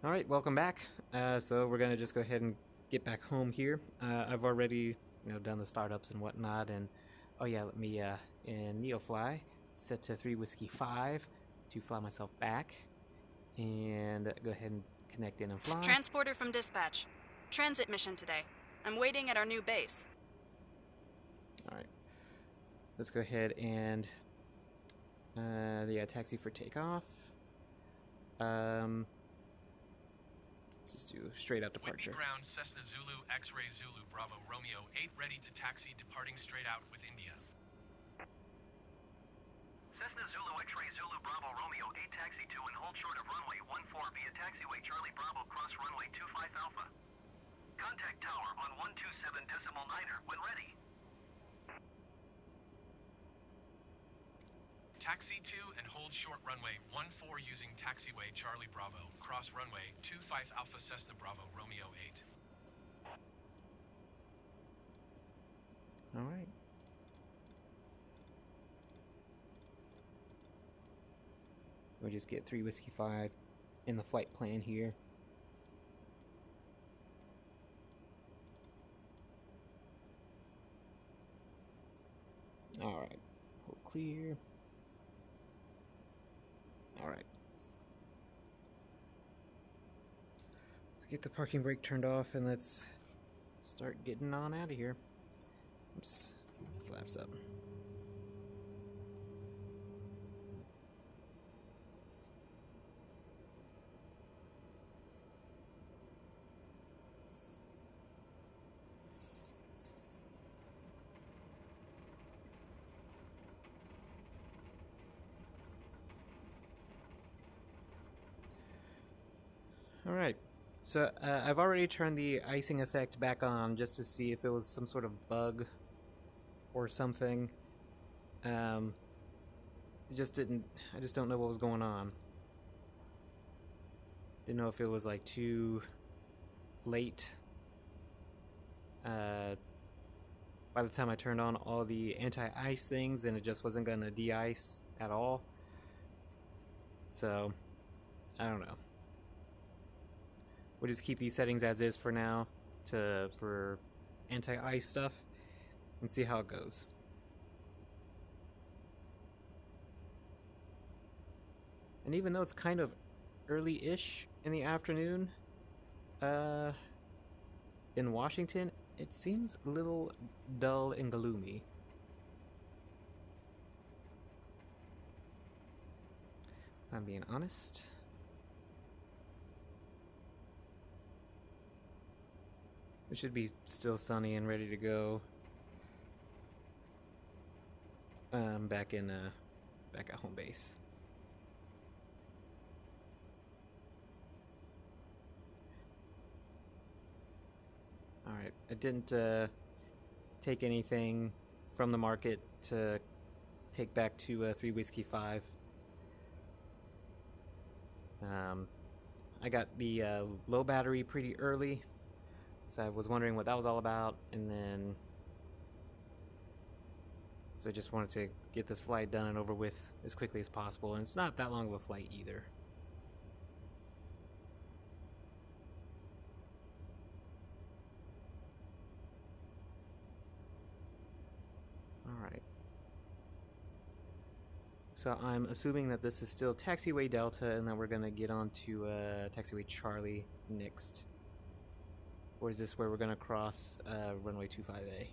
Alright, welcome back. So we're gonna just go ahead and get back home here. I've already, done the startups and whatnot, and oh yeah, let me in NeoFly set to 3 Whiskey 5 to fly myself back, and go ahead and connect in and fly. Transporter from dispatch. Transit mission today. I'm waiting at our new base. Alright, let's go ahead and taxi for takeoff. Let's just do straight out departure. Whitby ground, Cessna Zulu, X-ray Zulu, Bravo, Romeo 8, ready to taxi, departing straight out with India. Cessna Zulu, X-ray Zulu, Bravo, Romeo 8, taxi to and hold short of runway 14 via taxiway Charlie Bravo, cross runway 25 Alpha. Contact tower on 127.9er when ready. Taxi to and hold short runway 14 using taxiway Charlie Bravo, cross runway 25 Alpha Cessna Bravo, Romeo 8. Alright. We'll just get 3 Whiskey 5 in the flight plan here. Alright. Hold clear. Alright. Let's get the parking brake turned off and let's start getting on out of here. Oops. Flaps up. Alright, so I've already turned the icing effect back on just to see if it was some sort of bug or something. I just don't know what was going on. Didn't know if it was like too late. By the time I turned on all the anti-ice things, then it just wasn't gonna de-ice at all. So, I don't know. We'll just keep these settings as is for now for anti-ice stuff and see how it goes. And even though it's kind of early-ish in the afternoon in Washington, it seems a little dull and gloomy. If I'm being honest. It should be still sunny and ready to go. Back at home base. All right, I didn't take anything from the market to take back to 3 Whiskey 5. I got the low battery pretty early. So I was wondering what that was all about, and then so I just wanted to get this flight done and over with as quickly as possible, and it's not that long of a flight either. Alright. So I'm assuming that this is still taxiway Delta, and that we're going to get on to taxiway Charlie next. Or is this where we're going to cross runway 25A?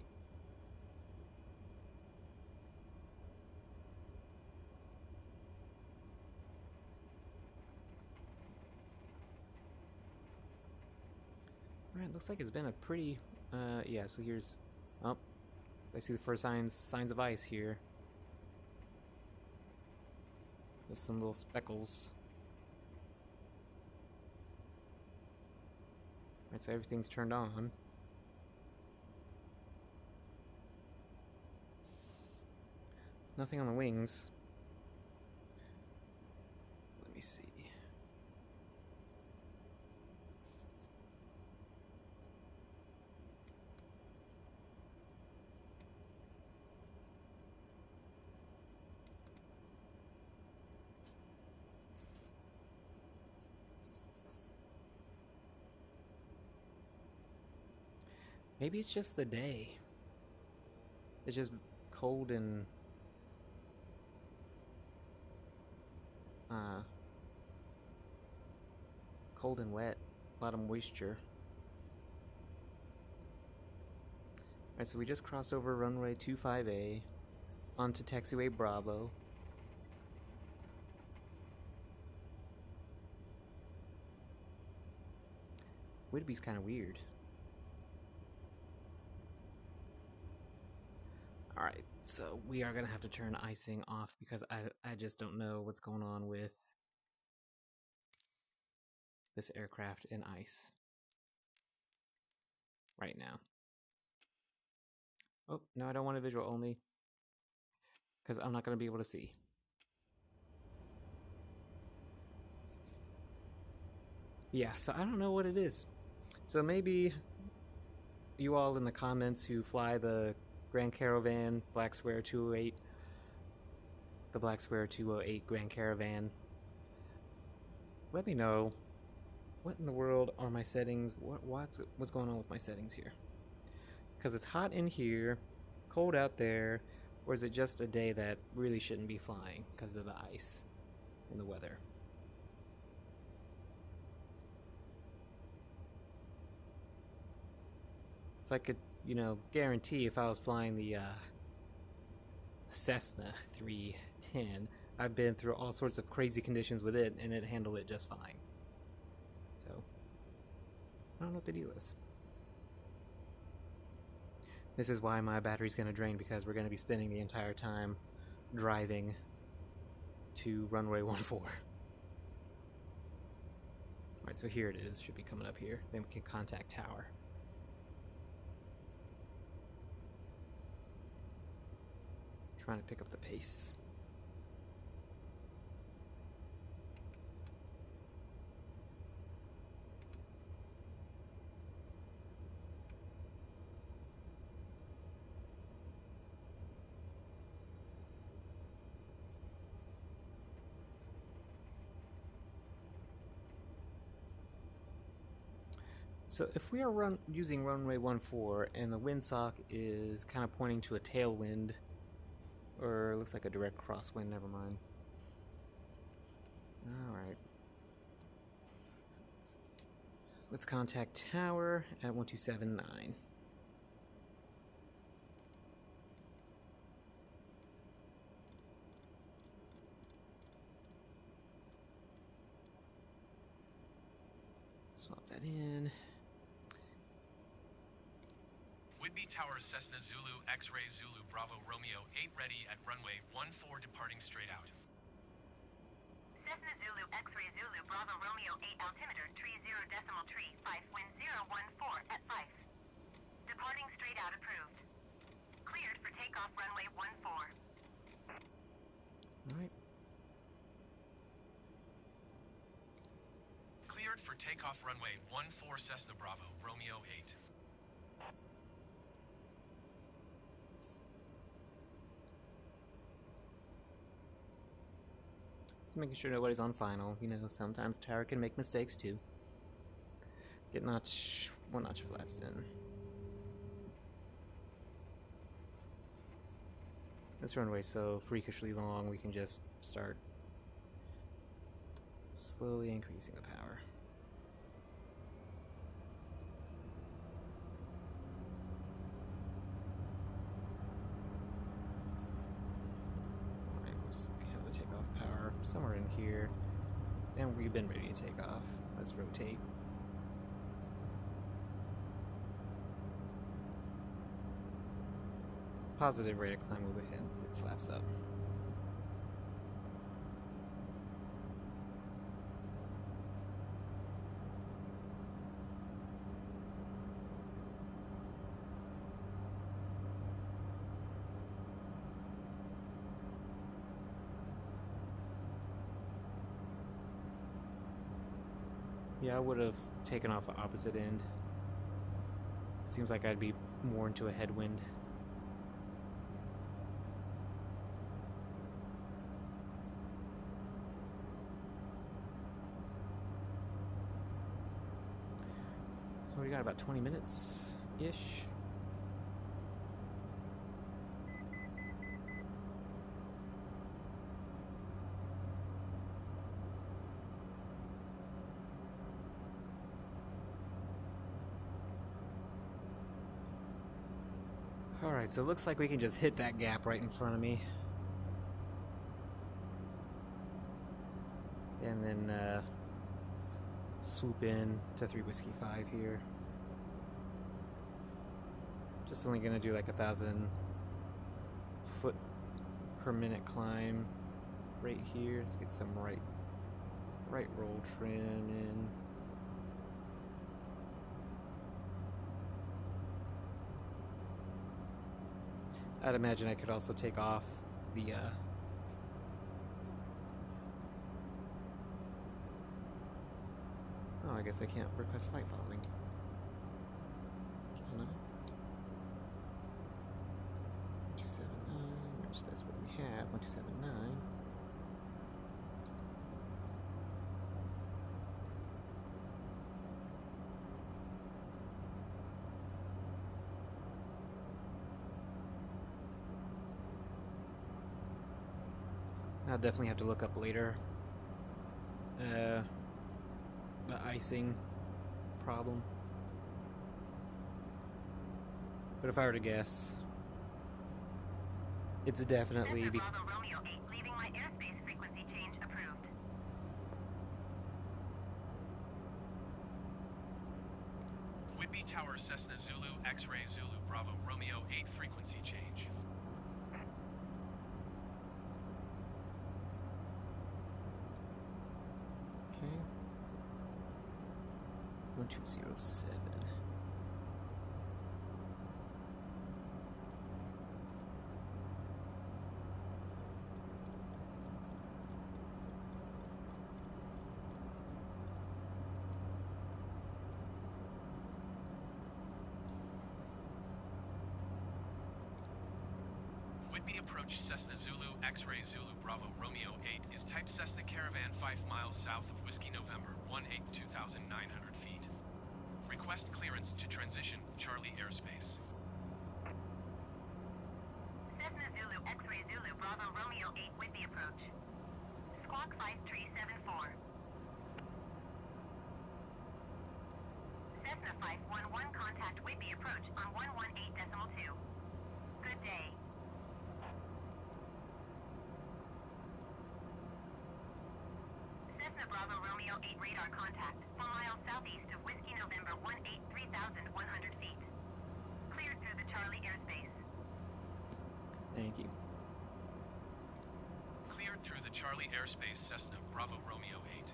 Alright, looks like it's been a pretty... yeah, so here's... Oh, I see the first signs of ice here. There's some little speckles. Alright, so everything's turned on. Nothing on the wings. Let me see. Maybe it's just the day. It's just cold and cold and wet, a lot of moisture. Alright, so we just crossed over runway 25A onto taxiway Bravo. Whidbey's kind of weird. Alright, so we are going to have to turn icing off because I just don't know what's going on with this aircraft in ice right now. Oh, no, I don't want a visual only because I'm not going to be able to see. Yeah, so I don't know what it is. So maybe you all in the comments who fly the Grand Caravan Black Square 208, the Black Square 208 Grand Caravan, let me know what in the world are my settings, what's going on with my settings here. Because it's hot in here, cold out there, or is it just a day that really shouldn't be flying because of the ice and the weather? If I could, you know, guarantee if I was flying the Cessna 310, I've been through all sorts of crazy conditions with it, and it handled it just fine. So, I don't know what the deal is. This is why my battery's going to drain, because we're going to be spending the entire time driving to runway 14. Alright, so here it is. Should be coming up here. Then we can contact tower. Trying to pick up the pace. So if we are using runway 14 and the windsock is kind of pointing to a tailwind, or looks like a direct crosswind, never mind. Alright. Let's contact tower at 1279. Swap that in. Whidbey Tower Cessna Zulu X-Ray Zulu Bravo Romeo 8 ready at runway 14 departing straight out. Cessna Zulu X-Ray Zulu Bravo Romeo 8 altimeter 30.35 wind 014 at 5. Departing straight out approved. Cleared for takeoff runway 14. Alright. Cleared for takeoff runway 14 Cessna Bravo Romeo 8. Making sure nobody's on final. You know, sometimes tower can make mistakes too. Get one notch of flaps in. This runway's so freakishly long, we can just start slowly increasing the power. Alright, we'll just have the takeoff power somewhere in here. And we've been ready to take off. Let's rotate. Positive rate of climb, move ahead, get flaps up. Yeah, I would have taken off the opposite end. Seems like I'd be more into a headwind. So we got about 20 minutes-ish. Alright, so it looks like we can just hit that gap right in front of me. And then swoop in to 3 Whiskey 5 here. Just only gonna do like 1,000 foot per minute climb right here. Let's get some right roll trim in. I'd imagine I could also take off the oh, I guess I can't request flight following. Can I? 1279, which that's what we have, 1279. I'll definitely have to look up later the icing problem. But if I were to guess, it's definitely Bravo Romeo 8, leaving my airspace frequency change approved. Whitby Tower Cessna Zulu X-Ray Zulu Bravo Romeo 8 frequency change. okay. 1207. Whitby approach Cessna Zulu X-Ray Zulu Bravo Romeo 8 is type Cessna Caravan 5 miles south of Whiskey November 2,900 feet. Request clearance to transition Charlie airspace. Cessna Zulu X-Ray Zulu Bravo Romeo 8, Whitby approach. Squawk 5374. Cessna 511, contact Whitby approach on 118.2. Good day. Cessna Bravo Romeo 8 radar contact, 4 miles southeast of Whiskey November 3,100 feet. Cleared through the Charlie airspace. Thank you. Cleared through the Charlie airspace Cessna Bravo Romeo 8.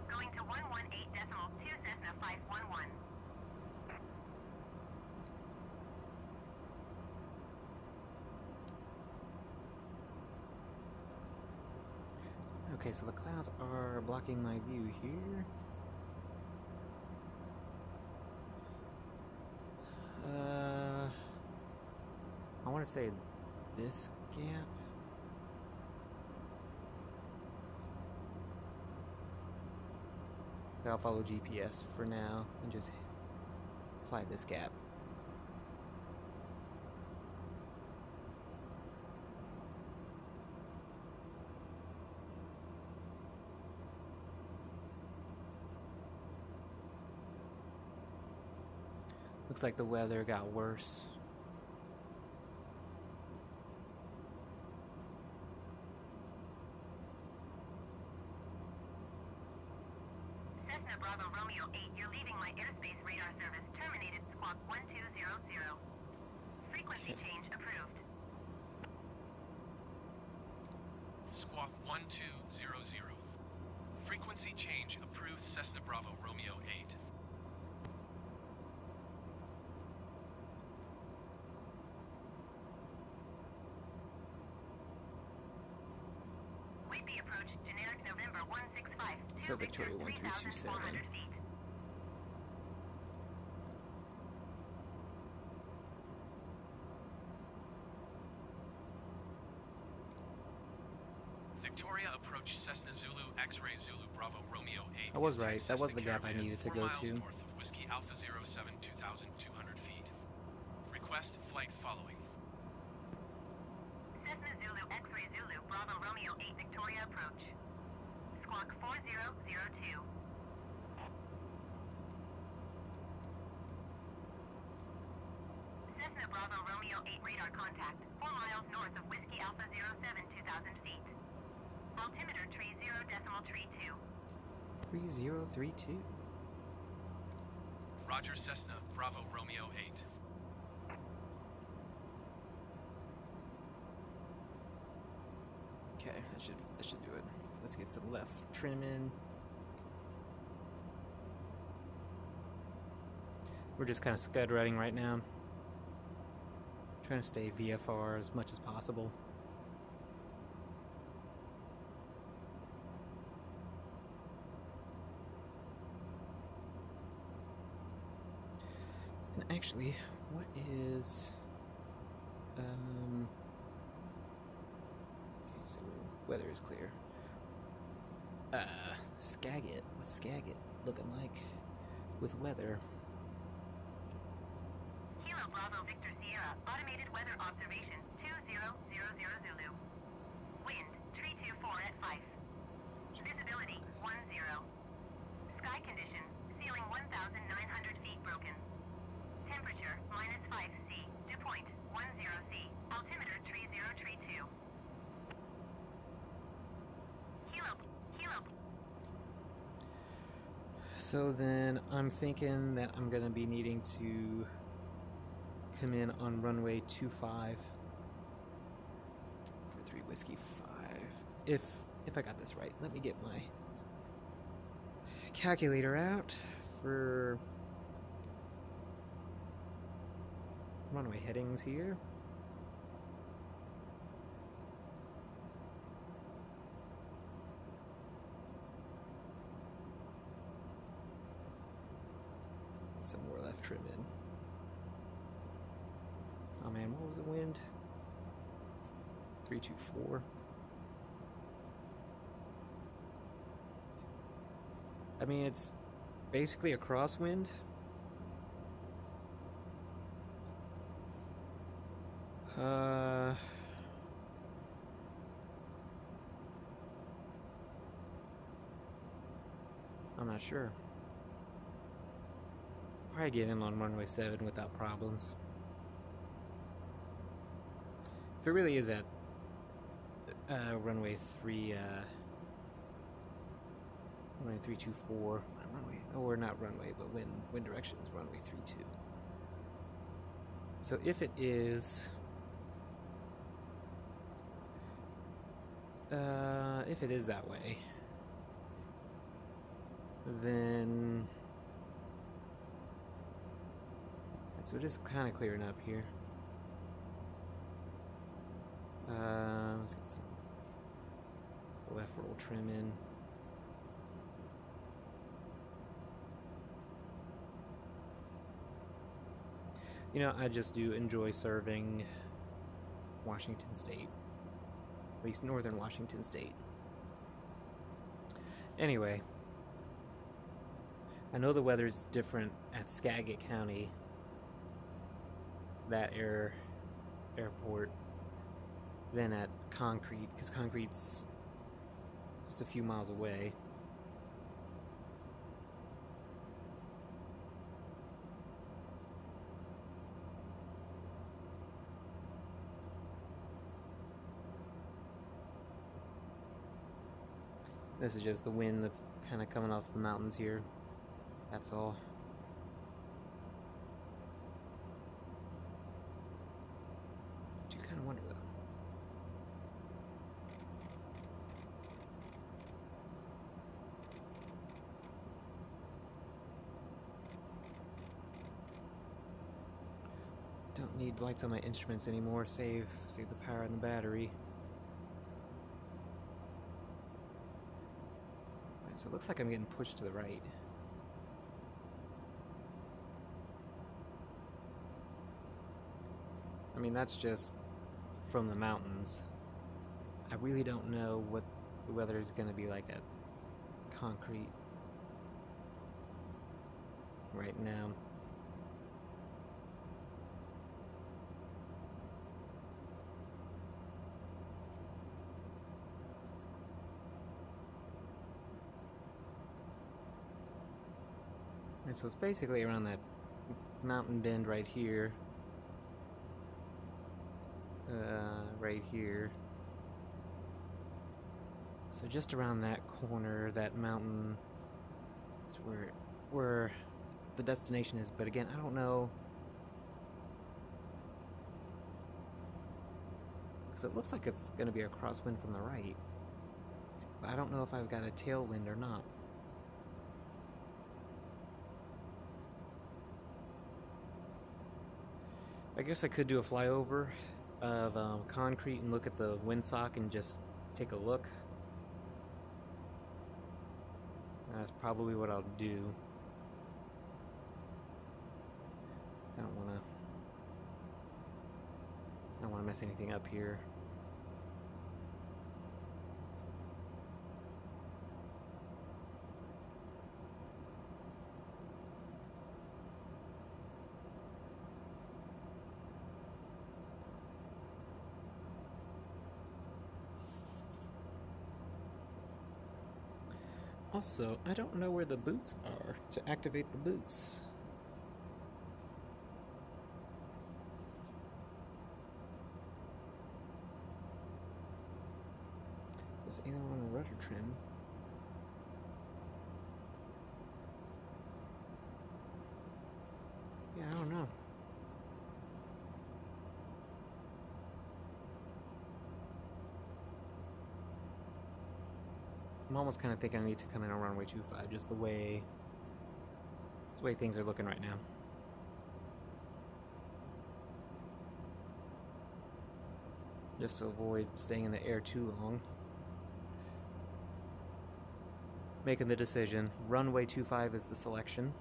Going to 118.2 Cessna 511. Okay, so the clouds are blocking my view here. I want to say this gap. But I'll follow GPS for now and just fly this gap. Looks like the weather got worse. Cessna Bravo Romeo 8, you're leaving my airspace radar service. Terminated squawk 1200. Frequency change approved. Squawk 1200. Frequency change approved Cessna Bravo Romeo 8. Whitby approach, generic November 165. So Victoria 1327. 3,400 feet. Victoria approach Cessna Zulu X-Ray Zulu Bravo Romeo 8. I was is type right. That was Cessna the gap I Caravan, needed to 4 go miles to. north of Whiskey Alpha 07, 2,200 feet. Request flight following. Cessna Zulu X-Ray Zulu Bravo Romeo 8 Victoria approach. Squawk 4002. Cessna Bravo Romeo 8 radar contact, 4 miles north of Whiskey Alpha 07, 2,000 feet. Altimeter tree 0.32. 3032. Roger, Cessna Bravo Romeo 8. Okay, that should do it. Let's get some left trim in. We're just kind of scud running right now. Trying to stay VFR as much as possible. And actually, what is okay, so weather is clear. Skagit. What's Skagit looking like with weather? Kilo Bravo Victor Sierra, automated weather observation 2000 Zulu. Wind 324 at 5. Visibility 10. Sky condition, ceiling 1,900 feet broken. Temperature -5 C, dew point 10 C, altimeter 3032. Kilo. So then I'm thinking that I'm gonna be needing to come in on runway 25 for 3 Whiskey 5. If I got this right, let me get my calculator out for runway headings here. Some more left trim in. Oh man, what was the wind? 324. I mean, it's basically a crosswind. I'm not sure. Probably get in on runway 7 without problems. If it really is at runway 3, runway 324, or not runway, but wind direction is runway 32. So if it is, that way, then so just kind of clearing up here. Let's get some left roll trim in. You know, I just do enjoy serving Washington State, at least northern Washington State. Anyway, I know the weather's different at Skagit County, that airport, than at Concrete, because Concrete's just a few miles away. This is just the wind that's kind of coming off the mountains here. That's all. Do you kind of wonder though? Don't need lights on my instruments anymore. Save the power in the battery. Alright, so it looks like I'm getting pushed to the right. I mean, that's just from the mountains. I really don't know what the weather is going to be like at Concrete right now. And so it's basically around that mountain bend right here. right here. So just around that corner, that mountain, that's where the destination is. But again, I don't know, because it looks like it's going to be a crosswind from the right. But I don't know if I've got a tailwind or not. I guess I could do a flyover of concrete and look at the windsock and just take a look. That's probably what I'll do. I don't want to mess anything up here. Also, I don't know where the boots are to activate the boots. Is either on a rudder trim? Yeah, I don't know. I'm almost kind of thinking I need to come in on runway 25, just the way things are looking right now. Just to avoid staying in the air too long. Making the decision. Runway 25 is the selection.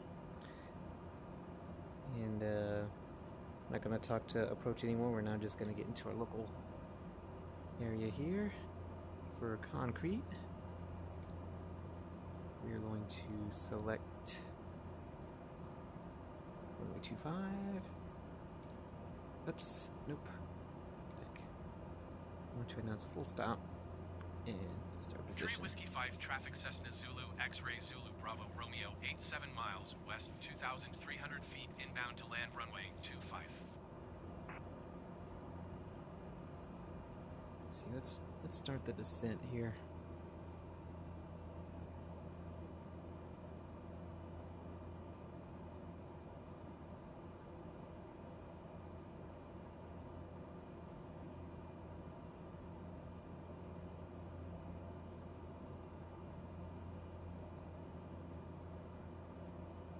And I'm not going to talk to approach anymore. We're now just going to get into our local area here for concrete. We are going to select runway 25. Oops, nope. Back. I want to announce full stop and start position. 3 Whiskey 5 traffic Cessna Zulu X-ray Zulu Bravo Romeo 87 miles west 2,300 feet inbound to land runway 25. See, let's start the descent here.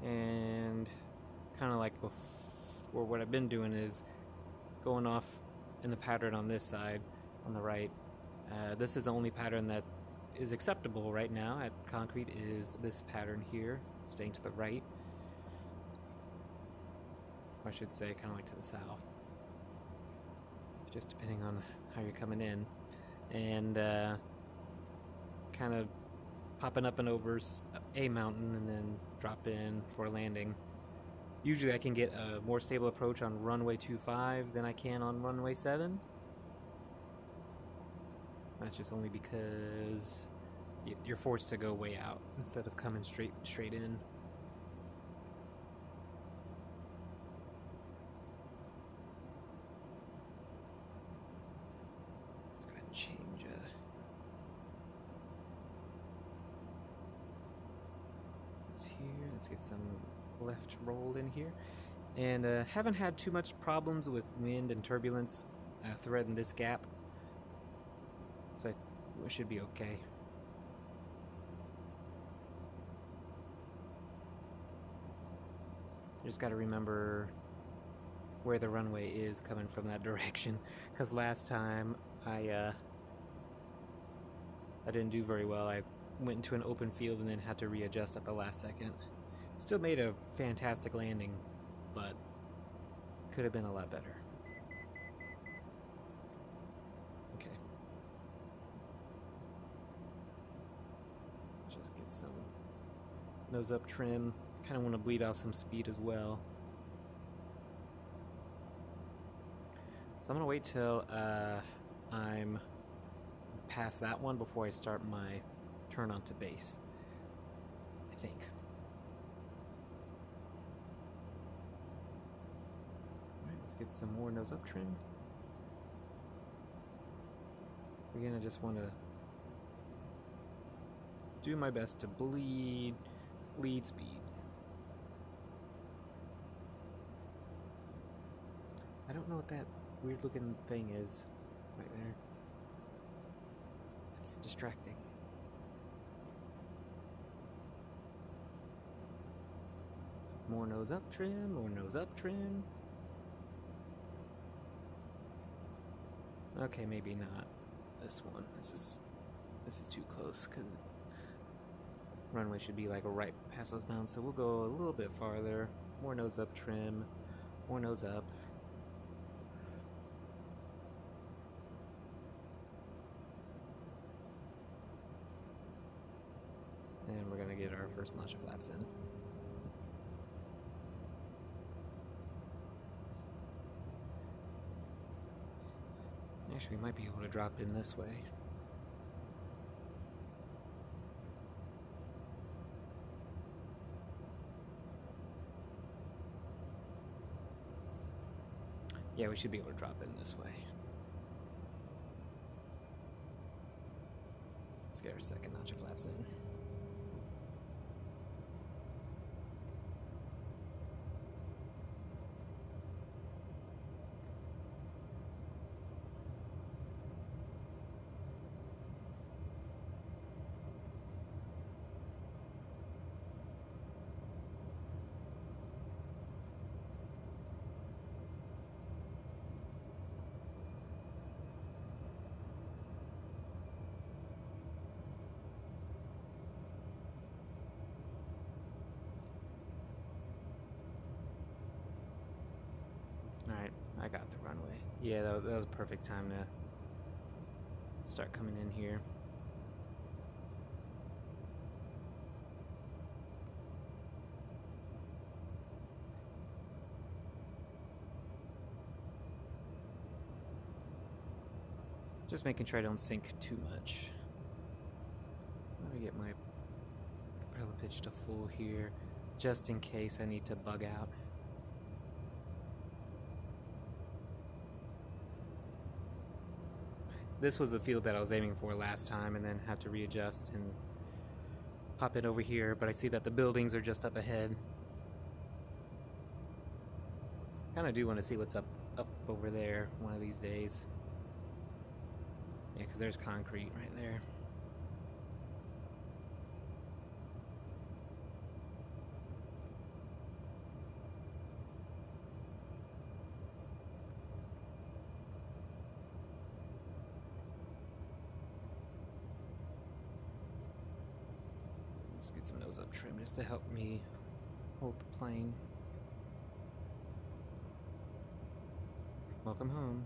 And kind of like before, what I've been doing is going off in the pattern on this side, on the right. This is the only pattern that is acceptable right now at concrete, is this pattern here, staying to the right. Or I should say kind of like to the south, just depending on how you're coming in. And kind of popping up and over a mountain and then drop in for landing. Usually I can get a more stable approach on runway 25 than I can on runway 7. That's just only because you're forced to go way out instead of coming straight in. Let's go ahead and change here. Let's get some left rolled in here. And haven't had too much problems with wind and turbulence threading this gap, so it should be okay. Just got to remember where the runway is coming from that direction, because last time I didn't do very well. I went into an open field and then had to readjust at the last second. Still made a fantastic landing, but could have been a lot better. Okay. Just get some nose up trim. Kind of want to bleed off some speed as well. So I'm going to wait till I'm past that one before I start my turn onto base, I think. Alright, let's get some more nose up trim. Again, I just want to do my best to bleed speed. I don't know what that weird looking thing is right there. It's distracting. More nose up trim, more nose up trim. Okay, maybe not this one. This is too close because runway should be like right past those bounds. So we'll go a little bit farther. More nose up trim, more nose up. And we're gonna get our first launch of flaps in. Actually, we might be able to drop in this way. Yeah, we should be able to drop in this way. Let's get our second notch of flaps in. Alright, I got the runway. Yeah, that was a perfect time to start coming in here. Just making sure I don't sink too much. Let me get my propeller pitch to full here, just in case I need to bug out. This was the field that I was aiming for last time and then had to readjust and pop it over here, but I see that the buildings are just up ahead. Kinda do want to see what's up over there one of these days. Yeah, because there's concrete right there. Let's get some nose up trim just to help me hold the plane. Welcome home.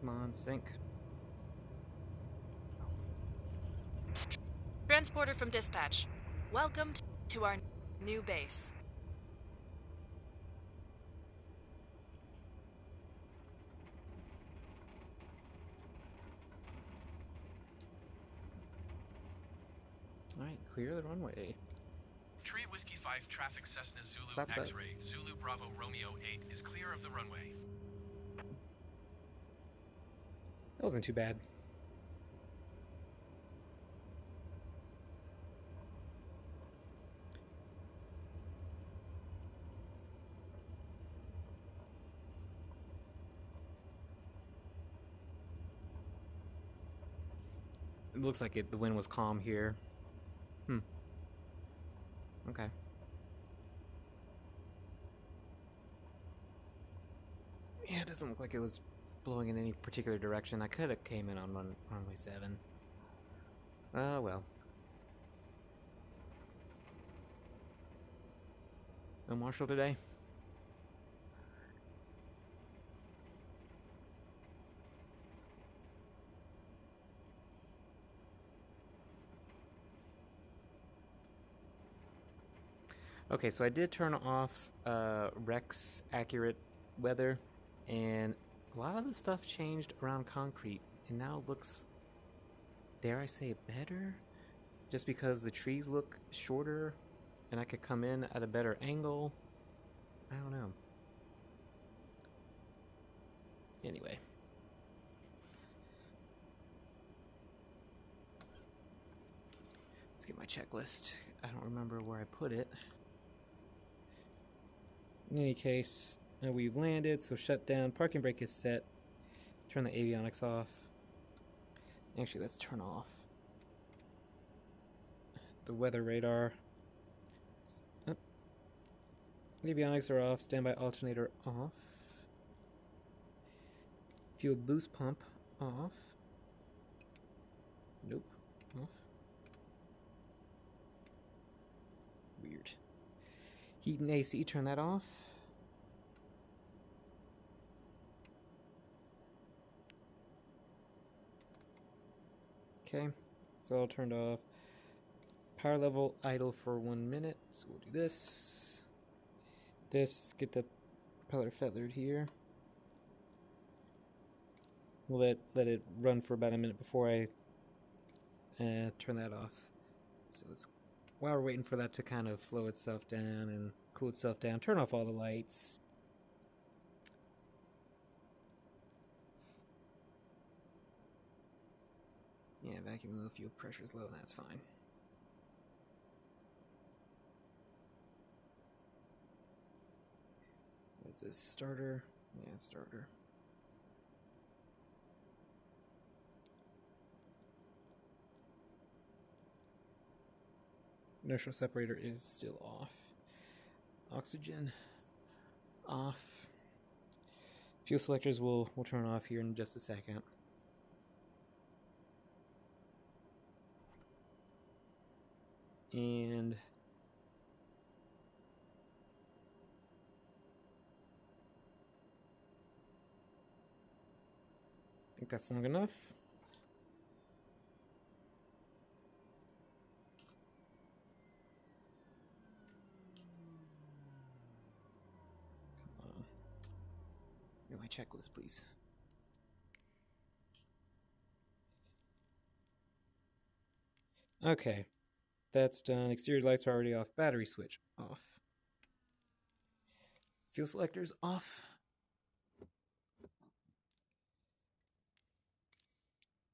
Come on, sink. Transporter from dispatch. Welcome to our new base. Alright, clear the runway. Tree Whiskey 5 traffic Cessna Zulu Flaps up. X-ray Zulu Bravo Romeo 8 is clear of the runway. That wasn't too bad. It looks like the wind was calm here. Okay. Yeah, it doesn't look like it was blowing in any particular direction. I could have came in on runway 7. Oh well. No Marshall today? Okay, so I did turn off Rex accurate weather, and a lot of the stuff changed around concrete, and now it looks, dare I say, better? Just because the trees look shorter, and I could come in at a better angle. I don't know. Anyway. Let's get my checklist. I don't remember where I put it. In any case, we've landed, so shut down. Parking brake is set. Turn the avionics off. Actually, let's turn off the weather radar. Oh. Avionics are off. Standby alternator off. Fuel boost pump off. Nope. Off. Weird. Heat and AC, turn that off. Okay, it's all turned off. Power level idle for 1 minute, so we'll do this. Get the propeller feathered here. We'll let it run for about a minute before I turn that off. So let's, while we're waiting for that to kind of slow itself down and cool itself down, turn off all the lights. Yeah, vacuum low, fuel pressure's low, and that's fine. What is this, starter? Yeah, starter. Inertial separator is still off. Oxygen off. Fuel selectors we'll turn off here in just a second. And I think that's long enough. Come on. Get my checklist, please. Okay. That's done. Exterior lights are already off. Battery switch off. Fuel selectors off.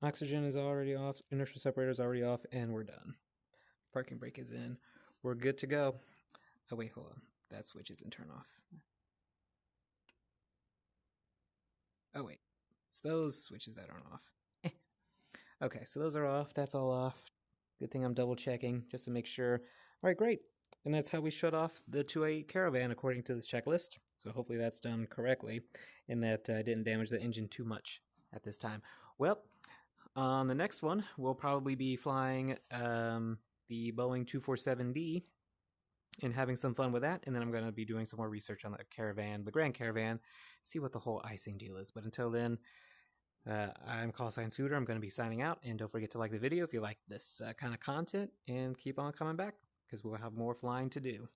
Oxygen is already off. Inertial separator is already off, and we're done. Parking brake is in. We're good to go. Oh wait, hold on. That switch isn't turned off. Oh wait, it's those switches that aren't off. Okay, so those are off. That's all off. Good thing I'm double checking just to make sure. All right, great. And that's how we shut off the 288 Caravan according to this checklist. So hopefully that's done correctly and that didn't damage the engine too much at this time. Well, on the next one, we'll probably be flying the Boeing 247D and having some fun with that. And then I'm going to be doing some more research on the Caravan, the Grand Caravan, see what the whole icing deal is. But until then, I'm Callsign Scooter. I'm going to be signing out. And don't forget to like the video if you like this kind of content. And keep on coming back because we'll have more flying to do.